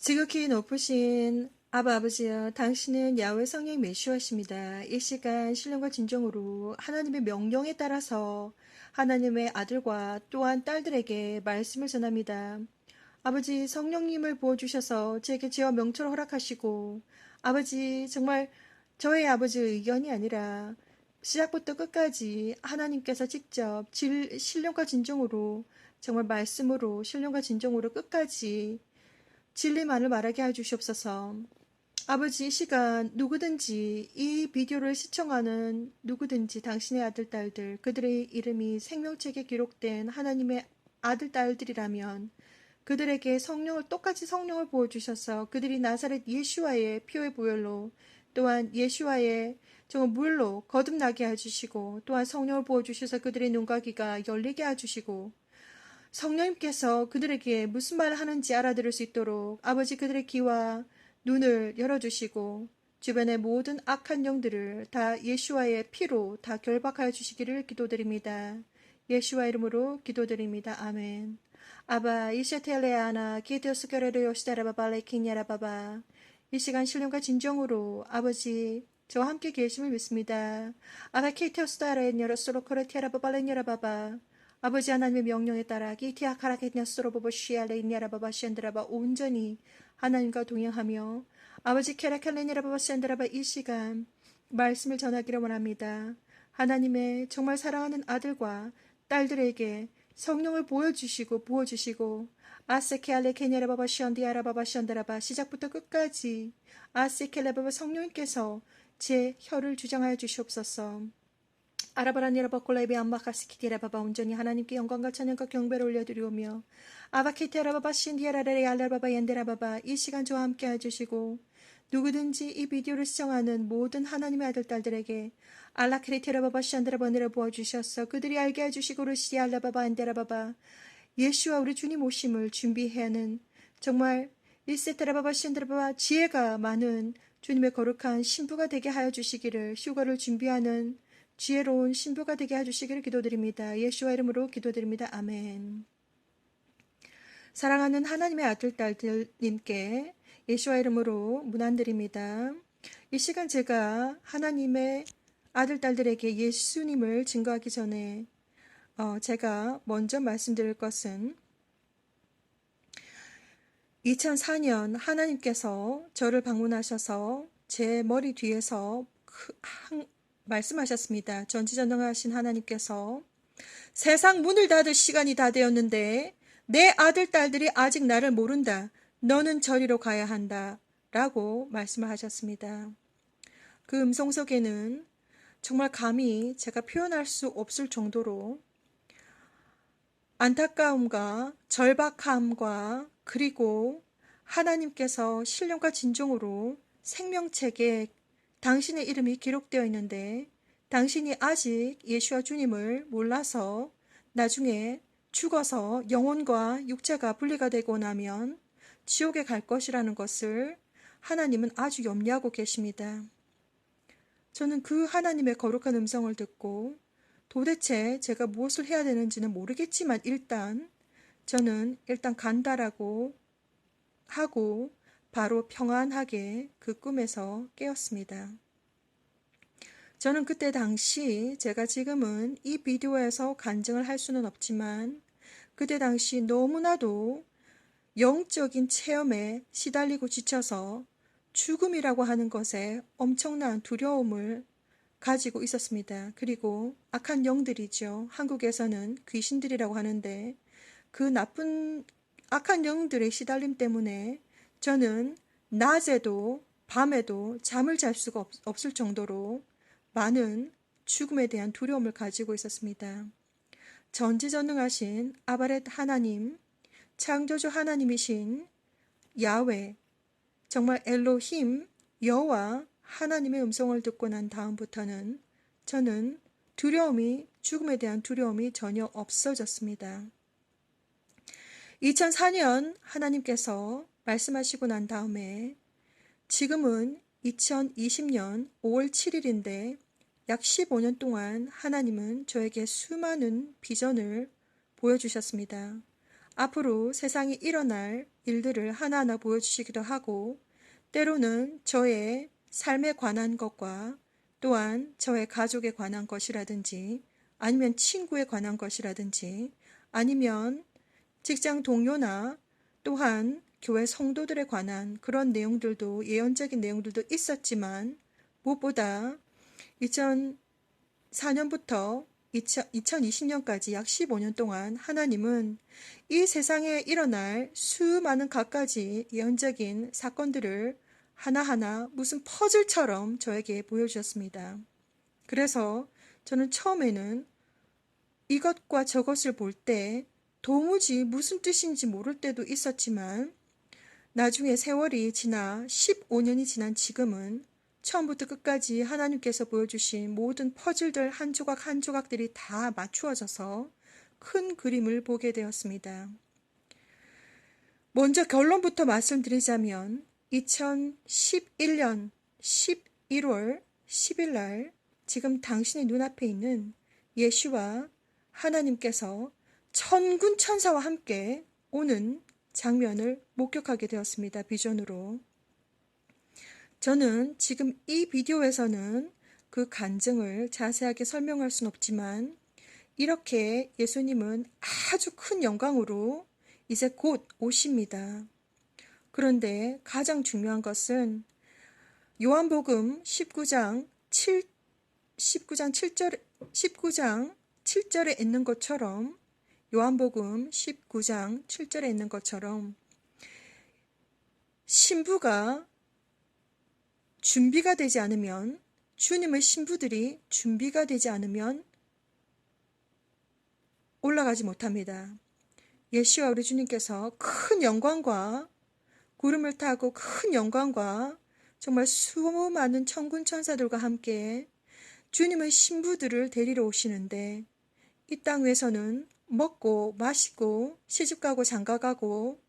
지극히 높으신 아바 아버지여, 당신은 야훼 성령 메시아십니다. 이 시간 신령과 진정으로 하나님의 명령에 따라서 하나님의 아들과 또한 딸들에게 말씀을 전합니다. 아버지, 성령님을 부어주셔서 제게 죄와 명철을 허락하시고, 아버지, 정말 저의 아버지의 의견이 아니라 시작부터 끝까지 하나님께서 직접 신령과 진정으로, 정말 말씀으로 신령과 진정으로 끝까지 진리만을 말하게 해주시옵소서. 아버지, 이 시간 누구든지 이 비디오를 시청하는 누구든지 당신의 아들, 딸들, 그들의 이름이 생명책에 기록된 하나님의 아들, 딸들이라면 그들에게 똑같이 성령을 부어주셔서 그들이 나사렛 예수와의 피의 보혈로, 또한 예수와의 정말 물로 거듭나게 해주시고, 또한 성령을 부어주셔서 그들의 눈과 귀가 열리게 해주시고, 성령님께서 그들에게 무슨 말을 하는지 알아들을 수 있도록 아버지, 그들의 귀와 눈을 열어주시고 주변의 모든 악한 영들을 다 예수와의 피로 다 결박하여 주시기를 기도드립니다. 예수와 이름으로 기도드립니다. 아멘. 아바 이세텔레아나 기드스케레르 요시다라바발레킹야라바바. 이 시간 신령과 진정으로 아버지 저와 함께 계심을 믿습니다. 아바 키테오스다레 녀로스로코레티아라바발레냐라바바. 아버지 하나님의 명령에 따라 기티아카라케냐스로보보 시알레이냐라바바 셴드라바 온전히 하나님과 동행하며 아버지 케라칼레니라바바 샌드라바 이 시간 말씀을 전하기를 원합니다. 하나님의 정말 사랑하는 아들과 딸들에게 성령을 부어주시고 아세케알레케냐라바바 션디아라바바 션드라바 시작부터 끝까지 아세켈레바바 성령님께서 제 혀를 주장하여 주시옵소서. 아라바라니라바콜레비 암마카스키티라바바 온전히 하나님께 영광과 찬양과 경배를 올려드리오며 아바키테라바바 신디아라레 알라바바 옌데라바바 이 시간 저와 함께 해주시고 누구든지 이 비디오를 시청하는 모든 하나님의 아들 딸들에게 알라크리테라바바 샨드라바네를 부어주셔서 그들이 알게 해주시고 르시 알라바바 옌데라바바 예수와 우리 주님 오심을 준비하는 정말 일세테라바바 샨드라바바 지혜가 많은 주님의 거룩한 신부가 되게 하여 주시기를, 휴가를 준비하는 지혜로운 신부가 되게 해주시기를 기도드립니다. 예수와 이름으로 기도드립니다. 아멘. 사랑하는 하나님의 아들, 딸들님께 예수와 이름으로 문안드립니다. 이 시간 제가 하나님의 아들, 딸들에게 예수님을 증거하기 전에 제가 먼저 말씀드릴 것은 2004년 하나님께서 저를 방문하셔서 제 머리 뒤에서 말씀하셨습니다. 전지전능하신 하나님께서 세상 문을 닫을 시간이 다 되었는데 내 아들, 딸들이 아직 나를 모른다. 너는 저리로 가야 한다. 라고 말씀을 하셨습니다. 그 음성 속에는 정말 감히 제가 표현할 수 없을 정도로 안타까움과 절박함과 그리고 하나님께서 신령과 진정으로 생명책에 당신의 이름이 기록되어 있는데 당신이 아직 예수와 주님을 몰라서 나중에 죽어서 영혼과 육체가 분리가 되고 나면 지옥에 갈 것이라는 것을 하나님은 아주 염려하고 계십니다. 저는 그 하나님의 거룩한 음성을 듣고 도대체 제가 무엇을 해야 되는지는 모르겠지만 저는 일단 간다라고 하고 바로 평안하게 그 꿈에서 깨었습니다. 저는 그때 당시 제가 지금은 이 비디오에서 간증을 할 수는 없지만 그때 당시 너무나도 영적인 체험에 시달리고 지쳐서 죽음이라고 하는 것에 엄청난 두려움을 가지고 있었습니다. 그리고 악한 영들이죠. 한국에서는 귀신들이라고 하는데 그 나쁜 악한 영들의 시달림 때문에 저는 낮에도 밤에도 잠을 잘 수가 없을 정도로 많은 죽음에 대한 두려움을 가지고 있었습니다. 전지전능하신 아바렛 하나님, 창조주 하나님이신 야훼, 정말 엘로힘, 여호와 하나님의 음성을 듣고 난 다음부터는 저는 죽음에 대한 두려움이 전혀 없어졌습니다. 2004년 하나님께서 말씀하시고 난 다음에 지금은 2020년 5월 7일인데 약 15년 동안 하나님은 저에게 수많은 비전을 보여주셨습니다. 앞으로 세상에 일어날 일들을 하나하나 보여주시기도 하고, 때로는 저의 삶에 관한 것과 또한 저의 가족에 관한 것이라든지, 아니면 친구에 관한 것이라든지, 아니면 직장 동료나 또한 교회 성도들에 관한 그런 내용들도, 예언적인 내용들도 있었지만, 무엇보다 2004년부터 2020년까지 약 15년 동안 하나님은 이 세상에 일어날 수많은 갖가지 예언적인 사건들을 하나하나 무슨 퍼즐처럼 저에게 보여주셨습니다. 그래서 저는 처음에는 이것과 저것을 볼 때 도무지 무슨 뜻인지 모를 때도 있었지만, 나중에 세월이 지나 15년이 지난 지금은 처음부터 끝까지 하나님께서 보여주신 모든 퍼즐들 한 조각 한 조각들이 다 맞추어져서 큰 그림을 보게 되었습니다. 먼저 결론부터 말씀드리자면 2011년 11월 10일 날 지금 당신의 눈앞에 있는 예수와 하나님께서 천군 천사와 함께 오는 장면을 목격하게 되었습니다. 비전으로. 저는 지금 이 비디오에서는 그 간증을 자세하게 설명할 순 없지만, 이렇게 예수님은 아주 큰 영광으로 이제 곧 오십니다. 그런데 가장 중요한 것은 요한복음 19장 7절에 있는 것처럼, 요한복음 19장 7절에 있는 것처럼 신부가 준비가 되지 않으면, 주님의 신부들이 준비가 되지 않으면 올라가지 못합니다. 예수와 우리 주님께서 큰 영광과 구름을 타고 큰 영광과 정말 수많은 천군 천사들과 함께 주님의 신부들을 데리러 오시는데, 이 땅 위에서는 먹고 마시고 시집가고 장가가고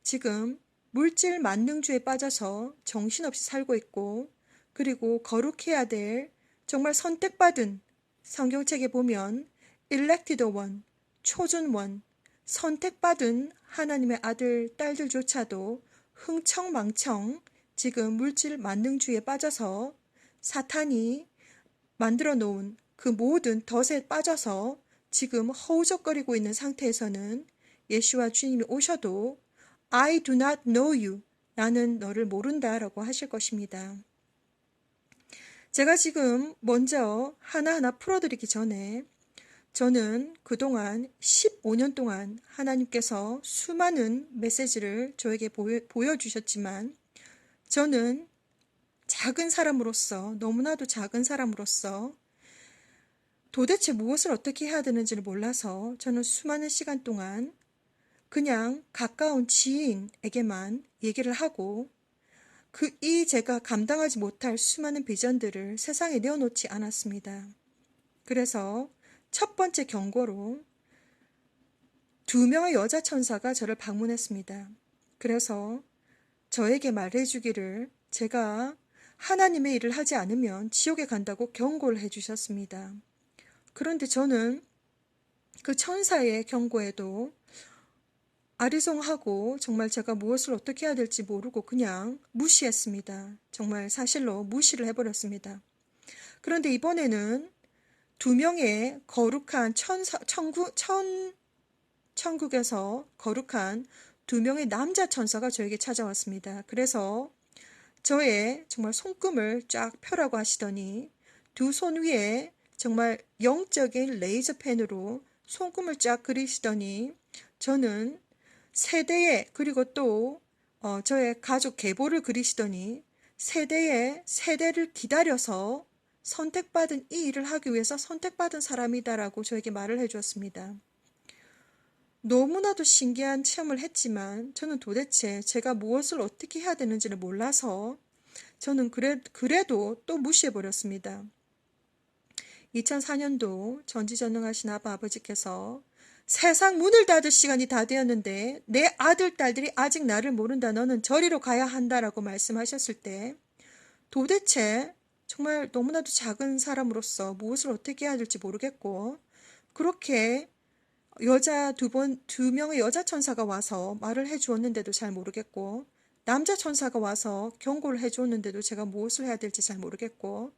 지금 물질 만능주에 빠져서 정신없이 살고 있고, 그리고 거룩해야 될 정말 선택받은, 성경책에 보면 elected one, chosen one, 선택받은 하나님의 아들, 딸들조차도 흥청망청 지금 물질 만능주의에 빠져서 사탄이 만들어 놓은 그 모든 덫에 빠져서 지금 허우적거리고 있는 상태에서는 예수와 주님이 오셔도 I do not know you, 나는 너를 모른다 라고 하실 것입니다. 제가 지금 먼저 하나하나 풀어드리기 전에, 저는 그동안 15년 동안 하나님께서 수많은 메시지를 저에게 보여주셨지만, 저는 작은 사람으로서, 너무나도 작은 사람으로서 도대체 무엇을 어떻게 해야 되는지를 몰라서 저는 수많은 시간 동안 그냥 가까운 지인에게만 얘기를 하고, 제가 감당하지 못할 수많은 비전들을 세상에 내어놓지 않았습니다. 그래서 첫 번째 경고로 2명의 여자 천사가 저를 방문했습니다. 그래서 저에게 말해주기를, 제가 하나님의 일을 하지 않으면 지옥에 간다고 경고를 해주셨습니다. 그런데 저는 그 천사의 경고에도 아리송하고 정말 제가 무엇을 어떻게 해야 될지 모르고 그냥 무시했습니다. 정말 사실로 무시를 해버렸습니다. 그런데 이번에는 2명의 거룩한 천국에서 거룩한 2명의 남자 천사가 저에게 찾아왔습니다. 그래서 저의 정말 손금을 쫙 펴라고 하시더니, 2 손 위에 정말 영적인 레이저 펜으로 손금을 쫙 그리시더니, 저는 세대에, 그리고 또 저의 가족 계보를 그리시더니, 세대를 기다려서 선택받은 이 일을 하기 위해서 선택받은 사람이다라고 저에게 말을 해주었습니다. 너무나도 신기한 체험을 했지만, 저는 도대체 제가 무엇을 어떻게 해야 되는지를 몰라서 저는 그래도 또 무시해버렸습니다. 2004년도 전지전능하신 아버지께서 세상 문을 닫을 시간이 다 되었는데 내 아들, 딸들이 아직 나를 모른다, 너는 저리로 가야 한다라고 말씀하셨을 때, 도대체 정말 너무나도 작은 사람으로서 무엇을 어떻게 해야 될지 모르겠고, 그렇게 두 명의 여자 천사가 와서 말을 해 주었는데도 잘 모르겠고, 남자 천사가 와서 경고를 해 주었는데도 제가 무엇을 해야 될지 잘 모르겠고,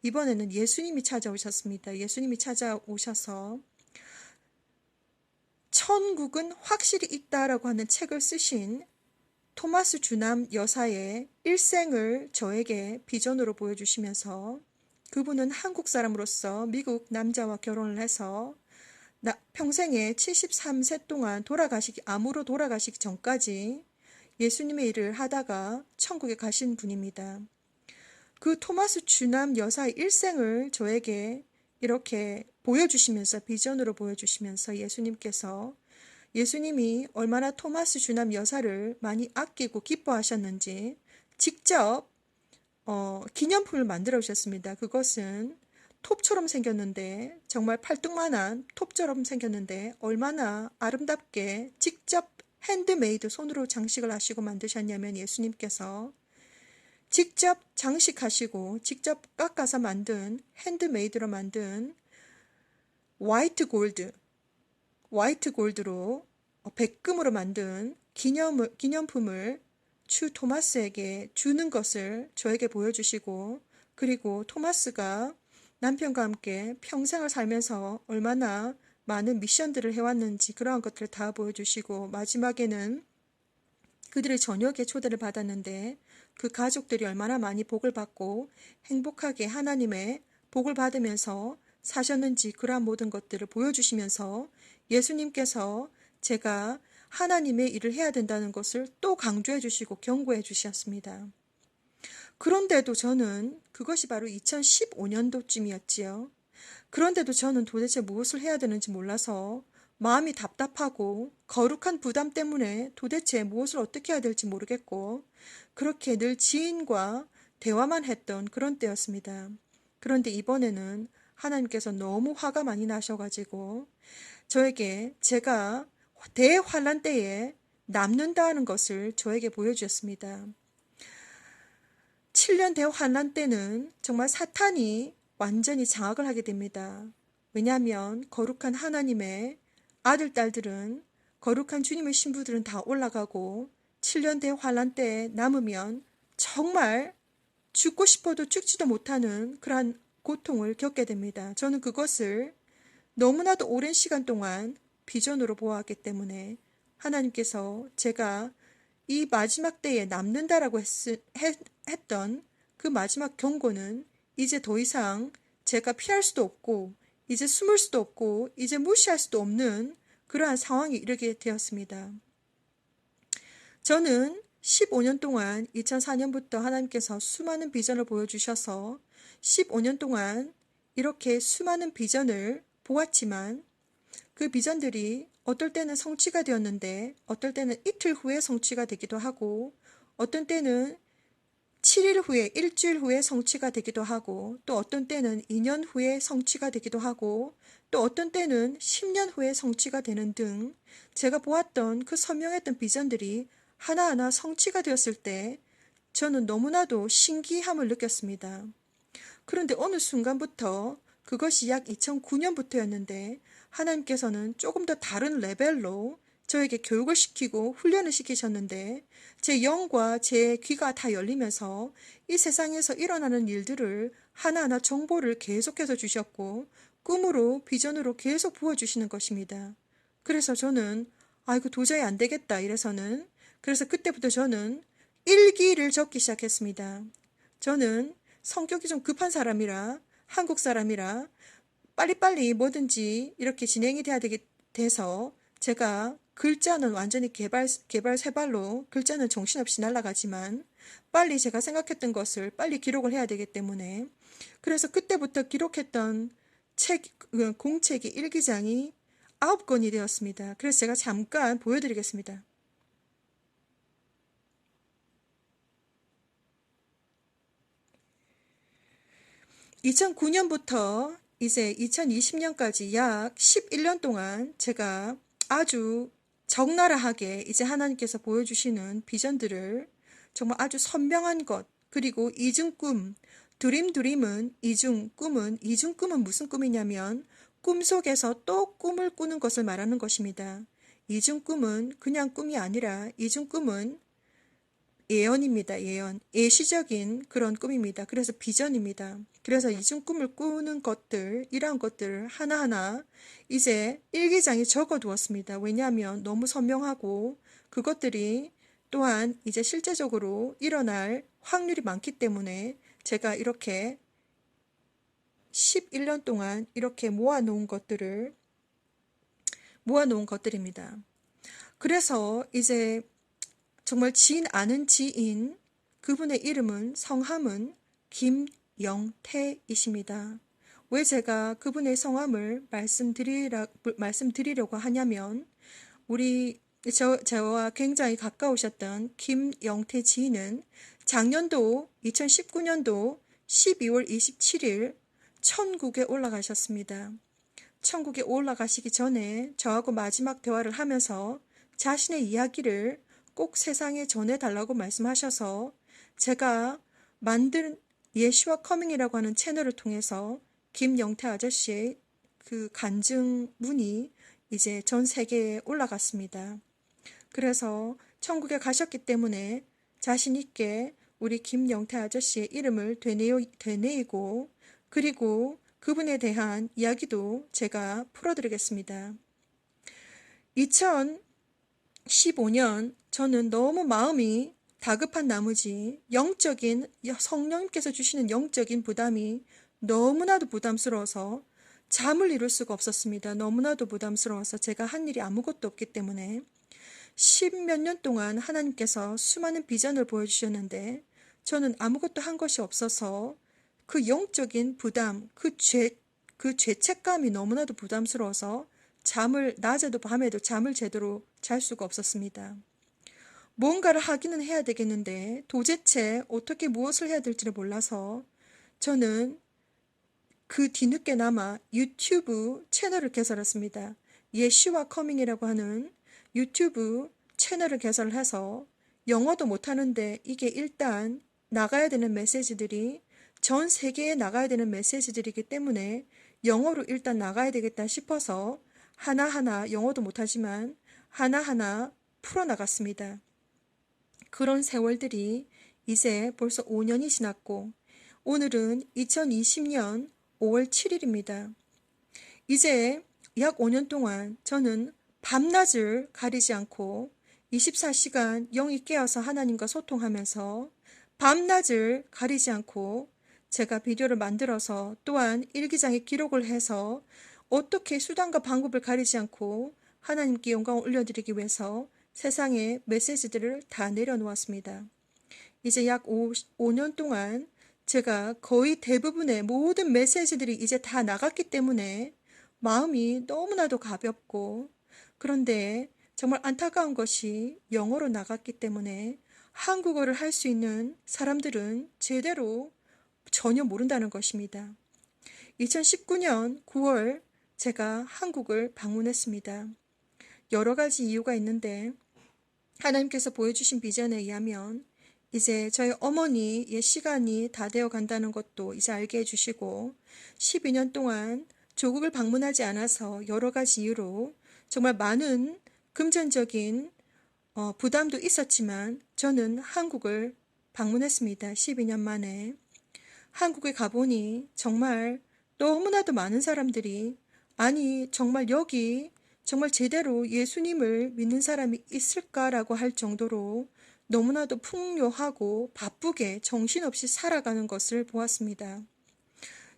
이번에는 예수님이 찾아오셨습니다. 예수님이 찾아오셔서 천국은 확실히 있다라고 하는 책을 쓰신 토마스 주남 여사의 일생을 저에게 비전으로 보여주시면서, 그분은 한국 사람으로서 미국 남자와 결혼을 해서 평생에 73세 동안 암으로 돌아가시기 전까지 예수님의 일을 하다가 천국에 가신 분입니다. 그 토마스 주남 여사의 일생을 저에게 이렇게 보여주시면서, 비전으로 보여주시면서 예수님이 얼마나 토마스 주남 여사를 많이 아끼고 기뻐하셨는지 직접 기념품을 만들어 주셨습니다. 그것은 톱처럼 생겼는데, 정말 팔뚝만한 톱처럼 생겼는데 얼마나 아름답게 직접 핸드메이드, 손으로 장식을 하시고 만드셨냐면, 예수님께서 직접 장식하시고 직접 깎아서 만든, 핸드메이드로 만든 화이트 골드로 백금으로 만든 기념품을 주 토마스에게 주는 것을 저에게 보여주시고, 그리고 토마스가 남편과 함께 평생을 살면서 얼마나 많은 미션들을 해왔는지 그러한 것들을 다 보여주시고, 마지막에는 그들의 저녁에 초대를 받았는데 그 가족들이 얼마나 많이 복을 받고 행복하게 하나님의 복을 받으면서 사셨는지, 그러한 모든 것들을 보여주시면서 예수님께서 제가 하나님의 일을 해야 된다는 것을 또 강조해 주시고 경고해 주셨습니다. 그런데도 저는, 그것이 바로 2015년도쯤이었지요. 그런데도 저는 도대체 무엇을 해야 되는지 몰라서 마음이 답답하고 거룩한 부담 때문에 도대체 무엇을 어떻게 해야 될지 모르겠고, 그렇게 늘 지인과 대화만 했던 그런 때였습니다. 그런데 이번에는 하나님께서 너무 화가 많이 나셔가지고 저에게 제가 대환란 때에 남는다는 것을 저에게 보여주셨습니다. 7년 대환란 때는 정말 사탄이 완전히 장악을 하게 됩니다. 왜냐하면 거룩한 하나님의 아들, 딸들은, 거룩한 주님의 신부들은 다 올라가고 7년 대환란 때에 남으면 정말 죽고 싶어도 죽지도 못하는 그러한 고통을 겪게 됩니다. 저는 그것을 너무나도 오랜 시간 동안 비전으로 보았기 때문에 하나님께서 제가 이 마지막 때에 남는다라고 했던 그 마지막 경고는 이제 더 이상 제가 피할 수도 없고, 이제 숨을 수도 없고, 이제 무시할 수도 없는 그러한 상황에 이르게 되었습니다. 저는 15년 동안, 2004년부터 하나님께서 수많은 비전을 보여주셔서 15년 동안 이렇게 수많은 비전을 보았지만, 그 비전들이 어떨 때는 성취가 되었는데 어떨 때는 이틀 후에 성취가 되기도 하고, 어떤 때는 7일 후에, 일주일 후에 성취가 되기도 하고, 또 어떤 때는 2년 후에 성취가 되기도 하고, 또 어떤 때는 10년 후에 성취가 되는 등 제가 보았던 그 선명했던 비전들이 하나하나 성취가 되었을 때 저는 너무나도 신기함을 느꼈습니다. 그런데 어느 순간부터, 그것이 약 2009년부터였는데 하나님께서는 조금 더 다른 레벨로 저에게 교육을 시키고 훈련을 시키셨는데, 제 영과 제 귀가 다 열리면서 이 세상에서 일어나는 일들을 하나하나 정보를 계속해서 주셨고, 꿈으로, 비전으로 계속 부어주시는 것입니다. 그래서 저는 아이고 도저히 안 되겠다 이래서는, 그래서 그때부터 저는 일기를 적기 시작했습니다. 저는 성격이 좀 급한 사람이라, 한국 사람이라 빨리빨리 뭐든지 이렇게 진행이 돼서 제가 글자는 완전히 개발세발로 글자는 정신없이 날아가지만 빨리 제가 생각했던 것을 빨리 기록을 해야 되기 때문에, 그래서 그때부터 기록했던 공책이 일기장이 9권이 되었습니다. 그래서 제가 잠깐 보여드리겠습니다. 2009년부터 이제 2020년까지 약 11년 동안 제가 아주 적나라하게 이제 하나님께서 보여주시는 비전들을 정말 아주 선명한 것, 그리고 이중꿈, 드림은 이중, 꿈은 무슨 꿈이냐면 꿈속에서 또 꿈을 꾸는 것을 말하는 것입니다. 이중 꿈은 그냥 꿈이 아니라 이중 꿈은 예언입니다. 예언. 예시적인 그런 꿈입니다. 그래서 비전입니다. 그래서 이중 꿈을 꾸는 것들, 이러한 것들을 하나하나 이제 일기장에 적어 두었습니다. 왜냐하면 너무 선명하고 그것들이 또한 이제 실제적으로 일어날 확률이 많기 때문에 제가 이렇게 11년 동안 이렇게 모아놓은 것들입니다. 그래서 이제 정말 지인 아는 지인 그분의 이름은 성함은 김영태이십니다. 왜 제가 그분의 성함을 말씀드리려고 하냐면 저와 굉장히 가까우셨던 김영태 지인은 작년도 2019년도 12월 27일 천국에 올라가셨습니다. 천국에 올라가시기 전에 저하고 마지막 대화를 하면서 자신의 이야기를 꼭 세상에 전해달라고 말씀하셔서 제가 만든 예슈아 커밍이라고 하는 채널을 통해서 김영태 아저씨의 그 간증문이 이제 전 세계에 올라갔습니다. 그래서 천국에 가셨기 때문에 자신 있게 우리 김영태 아저씨의 이름을 되뇌이고 그리고 그분에 대한 이야기도 제가 풀어드리겠습니다. 2015년 저는 너무 마음이 다급한 나머지 성령님께서 주시는 영적인 부담이 너무나도 부담스러워서 잠을 이룰 수가 없었습니다. 너무나도 부담스러워서 제가 한 일이 아무것도 없기 때문에 10몇 년 동안 하나님께서 수많은 비전을 보여주셨는데 저는 아무것도 한 것이 없어서 그 영적인 부담, 그 죄책감이 너무나도 부담스러워서 낮에도 밤에도 잠을 제대로 잘 수가 없었습니다. 뭔가를 하기는 해야 되겠는데 도대체 어떻게 무엇을 해야 될지를 몰라서 저는 그 뒤늦게나마 유튜브 채널을 개설했습니다. 예슈아 커밍이라고 하는 유튜브 채널을 개설해서 영어도 못하는데 이게 일단 나가야 되는 메시지들이 전 세계에 나가야 되는 메시지들이기 때문에 영어로 일단 나가야 되겠다 싶어서 하나하나 영어도 못하지만 하나하나 풀어나갔습니다. 그런 세월들이 이제 벌써 5년이 지났고 오늘은 2020년 5월 7일입니다. 이제 약 5년 동안 저는 밤낮을 가리지 않고 24시간 영이 깨어서 하나님과 소통하면서 밤낮을 가리지 않고 제가 비디오를 만들어서 또한 일기장에 기록을 해서 어떻게 수단과 방법을 가리지 않고 하나님께 영광을 올려드리기 위해서 세상에 메시지들을 다 내려놓았습니다. 이제 약 5년 동안 제가 거의 대부분의 모든 메시지들이 이제 다 나갔기 때문에 마음이 너무나도 가볍고 그런데 정말 안타까운 것이 영어로 나갔기 때문에 한국어를 할 수 있는 사람들은 제대로 전혀 모른다는 것입니다. 2019년 9월 제가 한국을 방문했습니다. 여러 가지 이유가 있는데 하나님께서 보여주신 비전에 의하면 이제 저희 어머니의 시간이 다 되어 간다는 것도 이제 알게 해주시고 12년 동안 조국을 방문하지 않아서 여러 가지 이유로 정말 많은 금전적인 부담도 있었지만 저는 한국을 방문했습니다. 12년 만에. 한국에 가보니 정말 너무나도 많은 사람들이 아니 정말 여기 정말 제대로 예수님을 믿는 사람이 있을까라고 할 정도로 너무나도 풍요하고 바쁘게 정신없이 살아가는 것을 보았습니다.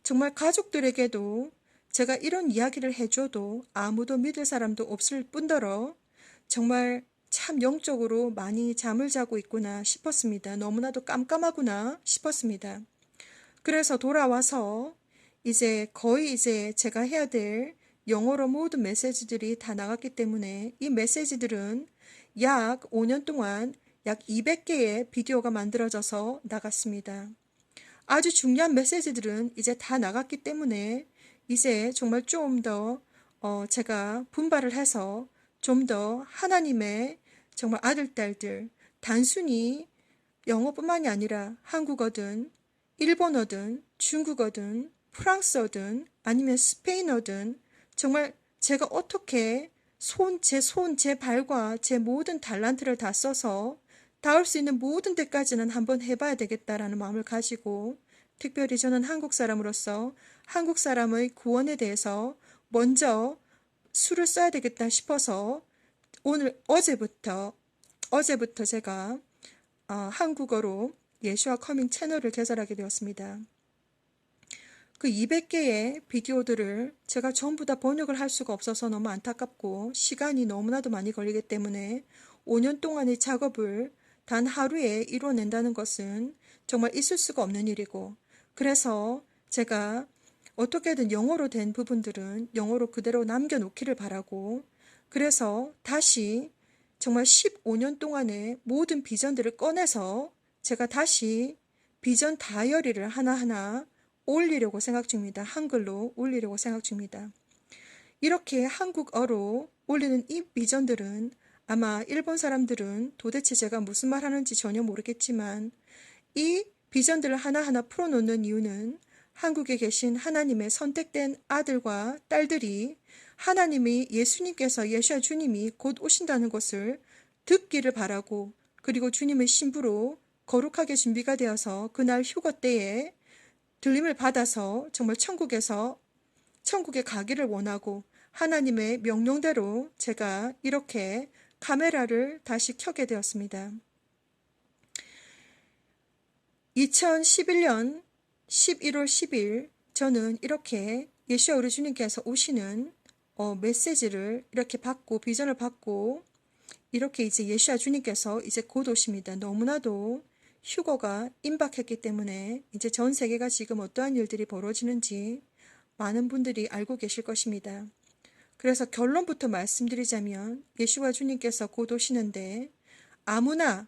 정말 가족들에게도 제가 이런 이야기를 해줘도 아무도 믿을 사람도 없을 뿐더러 정말 참 영적으로 많이 잠을 자고 있구나 싶었습니다. 너무나도 깜깜하구나 싶었습니다. 그래서 돌아와서 거의 제가 해야 될 영어로 모든 메시지들이 다 나갔기 때문에 이 메시지들은 약 5년 동안 약 200개의 비디오가 만들어져서 나갔습니다. 아주 중요한 메시지들은 이제 다 나갔기 때문에 이제 정말 좀 더 제가 분발을 해서 좀 더 하나님의 정말 아들, 딸들 단순히 영어뿐만이 아니라 한국어든 일본어든 중국어든 프랑스어든 아니면 스페인어든 정말 제가 어떻게 제 발과 제 모든 달란트를 다 써서 닿을 수 있는 모든 데까지는 한번 해봐야 되겠다라는 마음을 가지고 특별히 저는 한국 사람으로서 한국 사람의 구원에 대해서 먼저 수를 써야 되겠다 싶어서 어제부터 제가 한국어로 예수와 커밍 채널을 개설하게 되었습니다. 그 200개의 비디오들을 제가 전부 다 번역을 할 수가 없어서 너무 안타깝고 시간이 너무나도 많이 걸리기 때문에 5년 동안의 작업을 단 하루에 이뤄낸다는 것은 정말 있을 수가 없는 일이고, 그래서 제가 어떻게든 영어로 된 부분들은 영어로 그대로 남겨놓기를 바라고, 그래서 다시 정말 15년 동안의 모든 비전들을 꺼내서 제가 다시 비전 다이어리를 하나하나 올리려고 생각 중입니다. 한글로 올리려고 생각 중입니다. 이렇게 한국어로 올리는 이 비전들은 아마 일본 사람들은 도대체 제가 무슨 말 하는지 전혀 모르겠지만 이 비전들을 하나하나 풀어놓는 이유는 한국에 계신 하나님의 선택된 아들과 딸들이 하나님이 예수님께서 예수와 주님이 곧 오신다는 것을 듣기를 바라고, 그리고 주님의 신부로 거룩하게 준비가 되어서 그날 휴거 때에 들림을 받아서 정말 천국에 가기를 원하고 하나님의 명령대로 제가 이렇게 카메라를 다시 켜게 되었습니다. 2011년 11월 10일 저는 이렇게 예수와 우리 주님께서 오시는 메시지를 이렇게 받고 비전을 받고 이렇게 이제 예수와 주님께서 이제 곧 오십니다. 너무나도 휴거가 임박했기 때문에 이제 전 세계가 지금 어떠한 일들이 벌어지는지 많은 분들이 알고 계실 것입니다. 그래서 결론부터 말씀드리자면 예수와 주님께서 곧 오시는데 아무나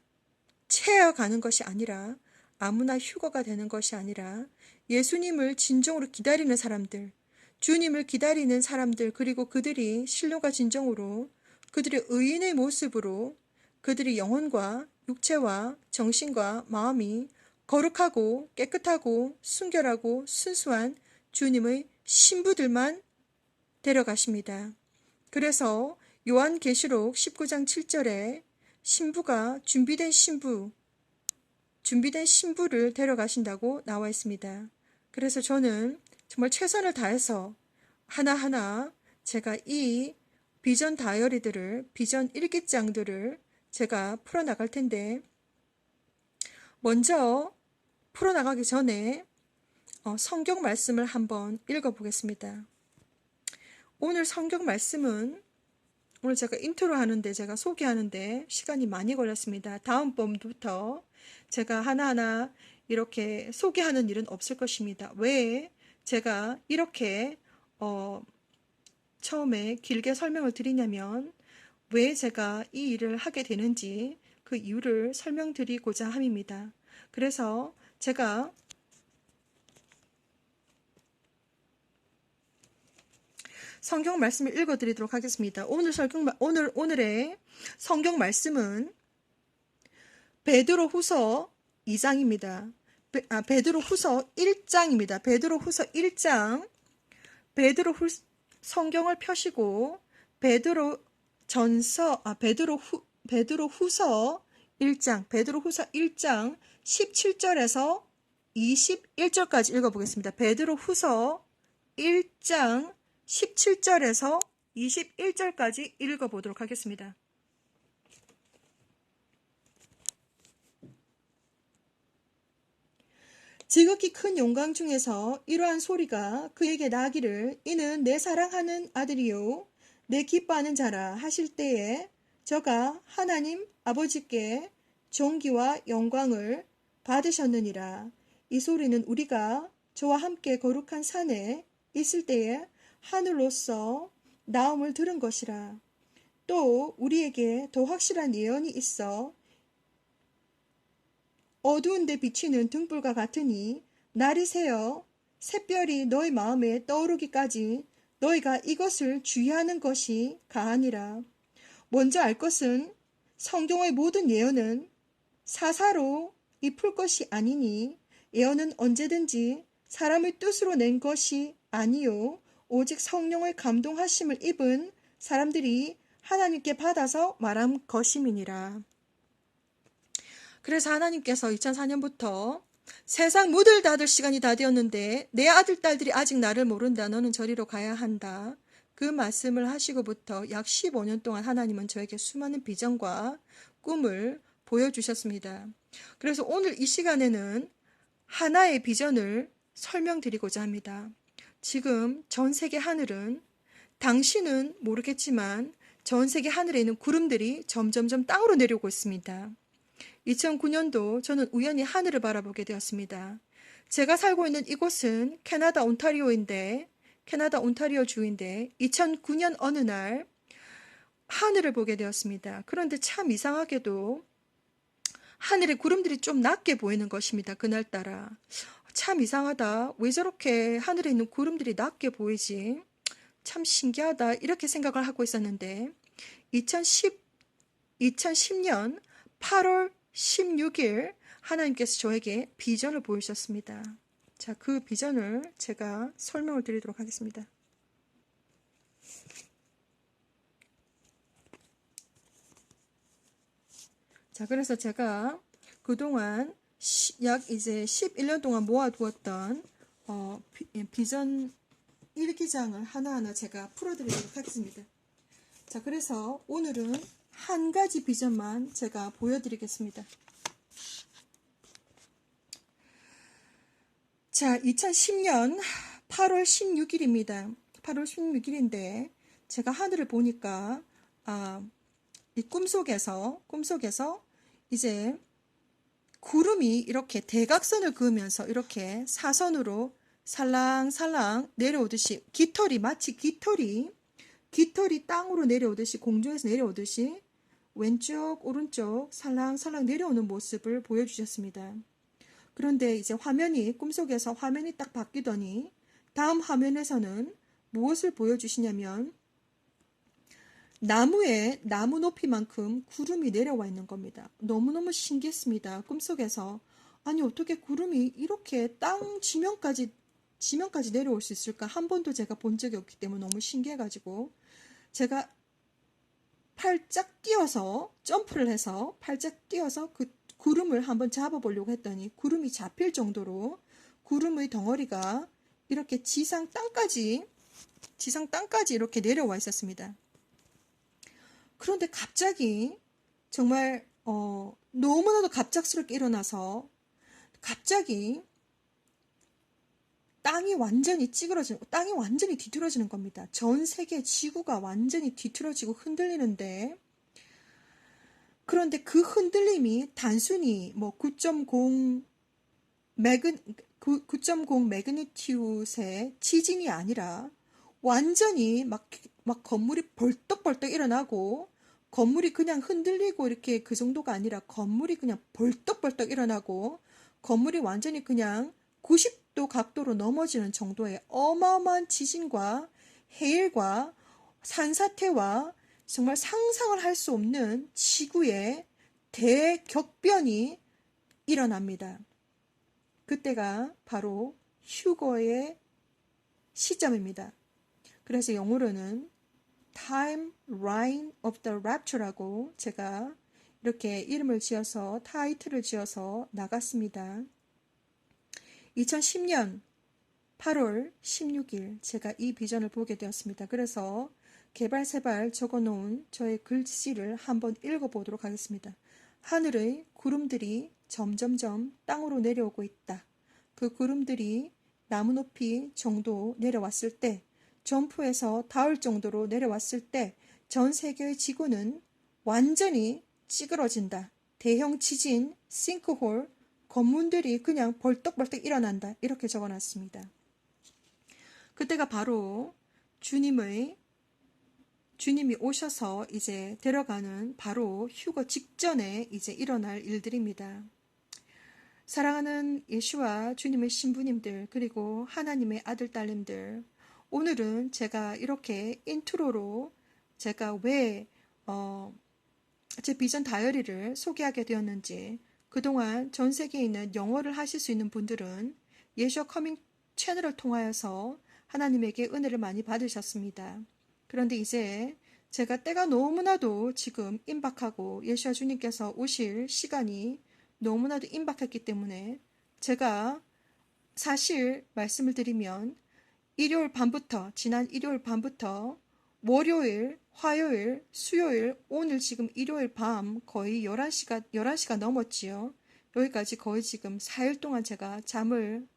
채어가는 것이 아니라, 아무나 휴거가 되는 것이 아니라 예수님을 진정으로 기다리는 사람들, 주님을 기다리는 사람들, 그리고 그들이 신령과 진정으로 그들의 의인의 모습으로 그들의 영혼과 육체와 정신과 마음이 거룩하고 깨끗하고 순결하고 순수한 주님의 신부들만 데려가십니다. 그래서 요한계시록 19장 7절에 신부가 준비된 신부를 데려가신다고 나와 있습니다. 그래서 저는 정말 최선을 다해서 하나하나 제가 이 비전 다이어리들을, 비전 일기장들을 제가 풀어나갈 텐데, 먼저 풀어나가기 전에 성경 말씀을 한번 읽어보겠습니다. 오늘 성경 말씀은 오늘 제가 인트로 하는데, 제가 소개하는데 시간이 많이 걸렸습니다. 다음번부터 제가 하나하나 이렇게 소개하는 일은 없을 것입니다. 왜 제가 이렇게 처음에 길게 설명을 드리냐면, 왜 제가 이 일을 하게 되는지 그 이유를 설명드리고자 함입니다. 그래서 제가 성경 말씀을 읽어드리도록 하겠습니다. 오늘의 성경 말씀은 베드로후서 2장입니다. 베드로후서 1장입니다. 베드로후서 1장. 성경을 펴시고 베드로후서 1장 17절에서 21절까지 읽어보겠습니다. 베드로후서 1장 17절에서 21절까지 읽어보도록 하겠습니다. 지극히 큰 영광 중에서 이러한 소리가 그에게 나기를, 이는 내 사랑하는 아들이요 내 기뻐하는 자라 하실 때에 저가 하나님 아버지께 존귀와 영광을 받으셨느니라. 이 소리는 우리가 저와 함께 거룩한 산에 있을 때에 하늘로서 나음을 들은 것이라. 또 우리에게 더 확실한 예언이 있어 어두운 데 비치는 등불과 같으니 날이 새어 샛별이 너희 마음에 떠오르기까지 너희가 이것을 주의하는 것이 가하니라. 먼저 알 것은 성경의 모든 예언은 사사로 입을 것이 아니니, 예언은 언제든지 사람의 뜻으로 낸 것이 아니요 오직 성령의 감동하심을 입은 사람들이 하나님께 받아서 말한 것임이니라. 그래서 하나님께서 2004년부터 세상 문을 닫을 시간이 다 되었는데 내 아들, 딸들이 아직 나를 모른다. 너는 저리로 가야 한다. 그 말씀을 하시고부터 약 15년 동안 하나님은 저에게 수많은 비전과 꿈을 보여주셨습니다. 그래서 오늘 이 시간에는 하나의 비전을 설명드리고자 합니다. 지금 전 세계 하늘은 당신은 모르겠지만 전 세계 하늘에 있는 구름들이 점점점 땅으로 내려오고 있습니다. 2009년도 저는 우연히 하늘을 바라보게 되었습니다. 제가 살고 있는 이곳은 캐나다 온타리오 주인데 2009년 어느 날 하늘을 보게 되었습니다. 그런데 참 이상하게도 하늘의 구름들이 좀 낮게 보이는 것입니다. 그날따라. 참 이상하다. 왜 저렇게 하늘에 있는 구름들이 낮게 보이지? 참 신기하다. 이렇게 생각을 하고 있었는데 2010년 8월 16일 하나님께서 저에게 비전을 보이셨습니다. 자, 그 비전을 제가 설명을 드리도록 하겠습니다. 자, 그래서 제가 그동안 약 이제 11년 동안 모아두었던 비전 일기장을 하나하나 제가 풀어드리도록 하겠습니다. 자, 그래서 오늘은 한 가지 비전만 제가 보여드리겠습니다. 자, 2010년 8월 16일입니다. 8월 16일인데 제가 하늘을 보니까 이 꿈속에서 이제 구름이 이렇게 대각선을 그으면서 이렇게 사선으로 살랑살랑 내려오듯이 마치 깃털이 땅으로 내려오듯이 공중에서 내려오듯이 왼쪽 오른쪽 살랑살랑 내려오는 모습을 보여주셨습니다. 그런데 이제 꿈속에서 화면이 딱 바뀌더니 다음 화면에서는 무엇을 보여주시냐면 나무 높이만큼 구름이 내려와 있는 겁니다. 너무너무 신기했습니다. 꿈속에서 아니 어떻게 구름이 이렇게 땅 지면까지 내려올 수 있을까? 한 번도 제가 본 적이 없기 때문에 너무 신기해가지고 제가 점프를 해서 팔짝 뛰어서 그 구름을 한번 잡아보려고 했더니 구름이 잡힐 정도로 구름의 덩어리가 이렇게 지상 땅까지 이렇게 내려와 있었습니다. 그런데 갑자기 정말 너무나도 갑작스럽게 일어나서 갑자기 땅이 완전히 뒤틀어지는 겁니다. 전 세계 지구가 완전히 뒤틀어지고 흔들리는데 그런데 그 흔들림이 단순히 9.0 매그니튜드의 지진이 아니라 완전히 막 건물이 벌떡벌떡 일어나고 건물이 그냥 흔들리고 이렇게 그 정도가 아니라 건물이 그냥 벌떡벌떡 일어나고 건물이 완전히 그냥 90도 각도로 넘어지는 정도의 어마어마한 지진과 해일과 산사태와 정말 상상을 할 수 없는 지구의 대격변이 일어납니다. 그때가 바로 휴거의 시점입니다. 그래서 영어로는 Time Line of the Rapture라고 제가 이렇게 타이틀을 지어서 나갔습니다. 2010년 8월 16일 제가 이 비전을 보게 되었습니다. 그래서 개발세발 적어놓은 저의 글씨를 한번 읽어보도록 하겠습니다. 하늘의 구름들이 점점점 땅으로 내려오고 있다. 그 구름들이 나무 높이 정도 내려왔을 때, 점프해서 닿을 정도로 내려왔을 때 전 세계의 지구는 완전히 찌그러진다. 대형 지진, 싱크홀, 건물들이 그냥 벌떡벌떡 일어난다. 이렇게 적어놨습니다. 그때가 바로 주님이 오셔서 이제 데려가는 바로 휴거 직전에 이제 일어날 일들입니다. 사랑하는 예수와 주님의 신부님들 그리고 하나님의 아들 딸님들, 오늘은 제가 이렇게 인트로로 제가 왜 제 비전 다이어리를 소개하게 되었는지, 그동안 전 세계에 있는 영어를 하실 수 있는 분들은 예수와 커밍 채널을 통하여서 하나님에게 은혜를 많이 받으셨습니다. 그런데 이제 제가 때가 너무나도 지금 임박하고 예수와 주님께서 오실 시간이 너무나도 임박했기 때문에 제가 사실 말씀을 드리면 지난 일요일 밤부터 월요일, 화요일, 수요일, 오늘 지금 일요일 밤 거의 11시가 넘었지요. 여기까지 거의 지금 4일 동안 제가 잠을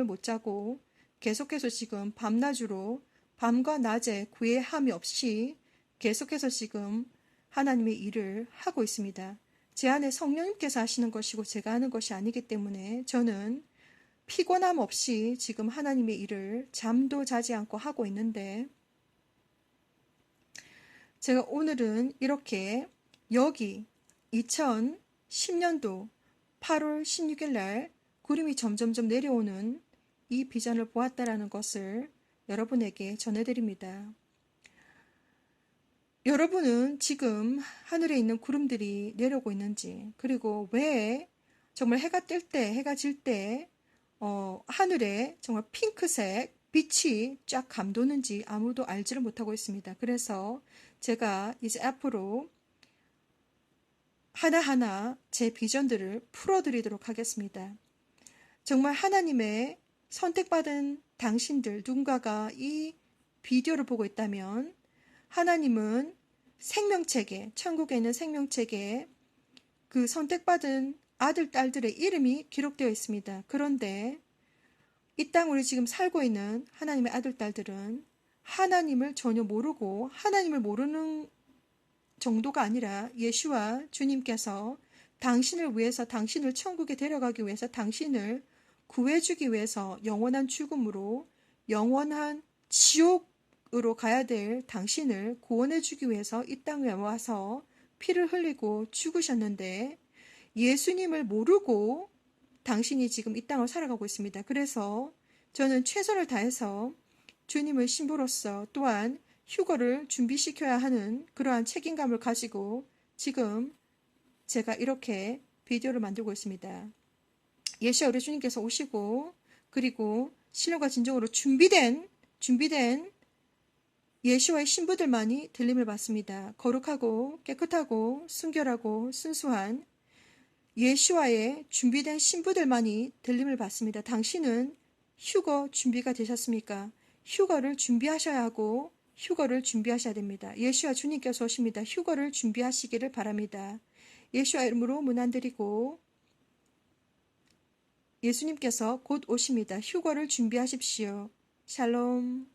못 자고 계속해서 지금 밤낮으로 밤과 낮에 구애함이 없이 계속해서 지금 하나님의 일을 하고 있습니다. 제 안에 성령님께서 하시는 것이고 제가 하는 것이 아니기 때문에 저는 피곤함 없이 지금 하나님의 일을 잠도 자지 않고 하고 있는데 제가 오늘은 이렇게 여기 2010년도 8월 16일 날 구름이 점점점 내려오는 이 비전을 보았다라는 것을 여러분에게 전해드립니다. 여러분은 지금 하늘에 있는 구름들이 내려오고 있는지, 그리고 왜 정말 해가 뜰 때, 해가 질 때, 하늘에 정말 핑크색 빛이 쫙 감도는지 아무도 알지를 못하고 있습니다. 그래서 제가 이제 앞으로 하나하나 제 비전들을 풀어드리도록 하겠습니다. 정말 하나님의 선택받은 당신들 누군가가 이 비디오를 보고 있다면 하나님은 생명책에, 천국에 있는 생명책에 그 선택받은 아들, 딸들의 이름이 기록되어 있습니다. 그런데 이 땅으로 지금 살고 있는 하나님의 아들, 딸들은 하나님을 전혀 모르고 하나님을 모르는 정도가 아니라 예수와 주님께서 당신을 위해서, 당신을 천국에 데려가기 위해서, 당신을 구해주기 위해서 영원한 죽음으로 영원한 지옥으로 가야 될 당신을 구원해주기 위해서 이 땅에 와서 피를 흘리고 죽으셨는데 예수님을 모르고 당신이 지금 이 땅을 살아가고 있습니다. 그래서 저는 최선을 다해서 주님의 신부로서 또한 휴거를 준비시켜야 하는 그러한 책임감을 가지고 지금 제가 이렇게 비디오를 만들고 있습니다. 예수와 우리 주님께서 오시고 그리고 신령과 진정으로 준비된 예수와의 신부들만이 들림을 받습니다. 거룩하고 깨끗하고 순결하고 순수한 예수와의 준비된 신부들만이 들림을 받습니다. 당신은 휴거 준비가 되셨습니까? 휴거를 준비하셔야 하고 휴거를 준비하셔야 됩니다. 예수와 주님께서 오십니다. 휴거를 준비하시기를 바랍니다. 예수와 이름으로 문안드리고 예수님께서 곧 오십니다. 휴거를 준비하십시오. 샬롬.